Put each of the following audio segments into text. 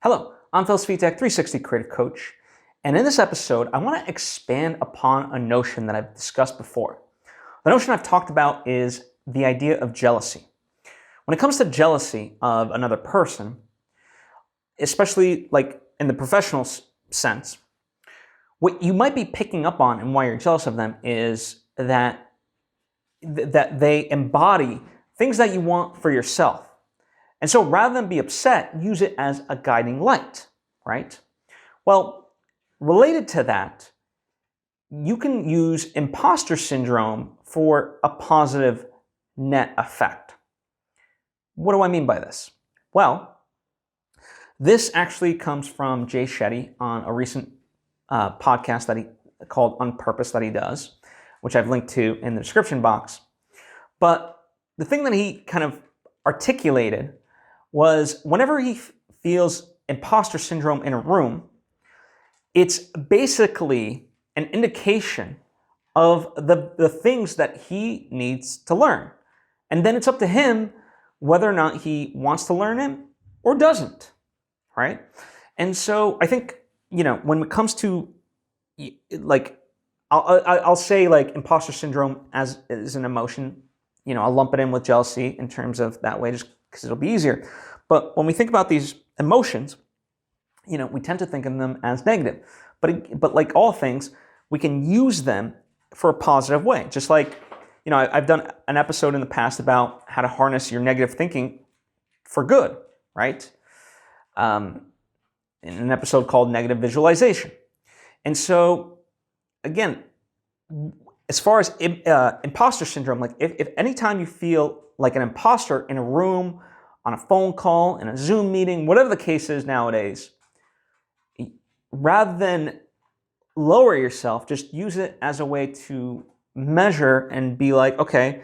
Hello, I'm Svitek, 360 Creative Coach, and in this episode, I want to expand upon a notion that I've discussed before. The notion I've talked about is the idea of jealousy. When it comes to jealousy of another person, especially like in the professional sense, what you might be picking up on and why you're jealous of them is that they embody things that you want for yourself. And so rather than be upset, use it as a guiding light, right? Well, related to that, you can use imposter syndrome for a positive net effect. What do I mean by this? Well, this actually comes from Jay Shetty on a recent podcast that he called On Purpose that he does, which I've linked to in the description box. But the thing that he kind of articulated was whenever he feels imposter syndrome in a room, it's basically an indication of the things that he needs to learn. And then it's up to him whether or not he wants to learn it or doesn't, right? And so I think, when it comes to like, I'll say like imposter syndrome as an emotion, I'll lump it in with jealousy in terms of that way, just because it'll be easier. But when we think about these emotions, we tend to think of them as negative. But like all things, we can use them for a positive way. Just like, I've done an episode in the past about how to harness your negative thinking for good, right? In an episode called Negative Visualization. And so, again, as far as imposter syndrome, like if anytime you feel like an imposter in a room, on a phone call, in a Zoom meeting, whatever the case is nowadays, rather than lower yourself, just use it as a way to measure and be like, okay,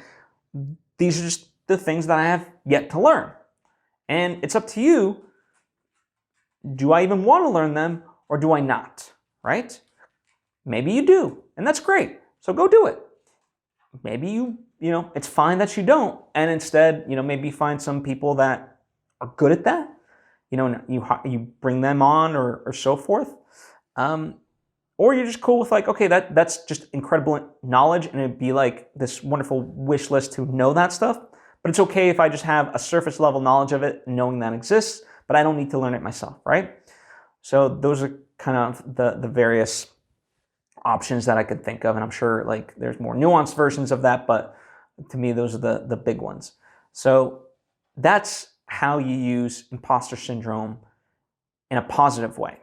these are just the things that I have yet to learn. And it's up to you, do I even want to learn them or do I not, right? Maybe you do, and that's great. So go do it. Maybe it's fine that you don't, and instead, maybe find some people that are good at that, and you bring them on or so forth, or you're just cool with like, okay, that's just incredible knowledge, and it'd be like this wonderful wish list to know that stuff. But it's okay if I just have a surface level knowledge of it, knowing that exists, but I don't need to learn it myself, right? So those are kind of the various options that I could think of, and I'm sure like there's more nuanced versions of that, but to me those are the big ones. So that's how you use imposter syndrome in a positive way,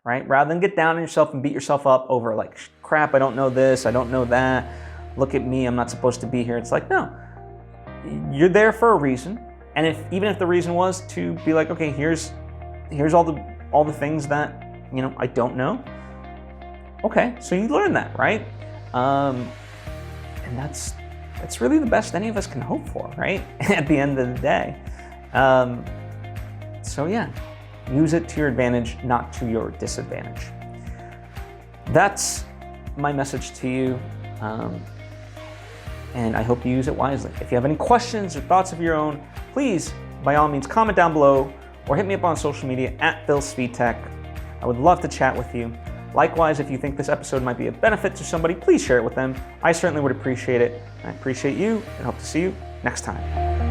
right? Rather than get down on yourself and beat yourself up over like, crap, I don't know this, I don't know that, look at me, I'm not supposed to be here. It's like, no, you're there for a reason. And even if the reason was to be like, okay, here's all the things that I don't know. Okay, so you learn that, right? And that's really the best any of us can hope for, right? At the end of the day. So yeah, use it to your advantage, not to your disadvantage. That's my message to you, and I hope you use it wisely. If you have any questions or thoughts of your own, please, by all means, comment down below or hit me up on social media at Svitek. I would love to chat with you. Likewise, if you think this episode might be a benefit to somebody, please share it with them. I certainly would appreciate it. I appreciate you and hope to see you next time.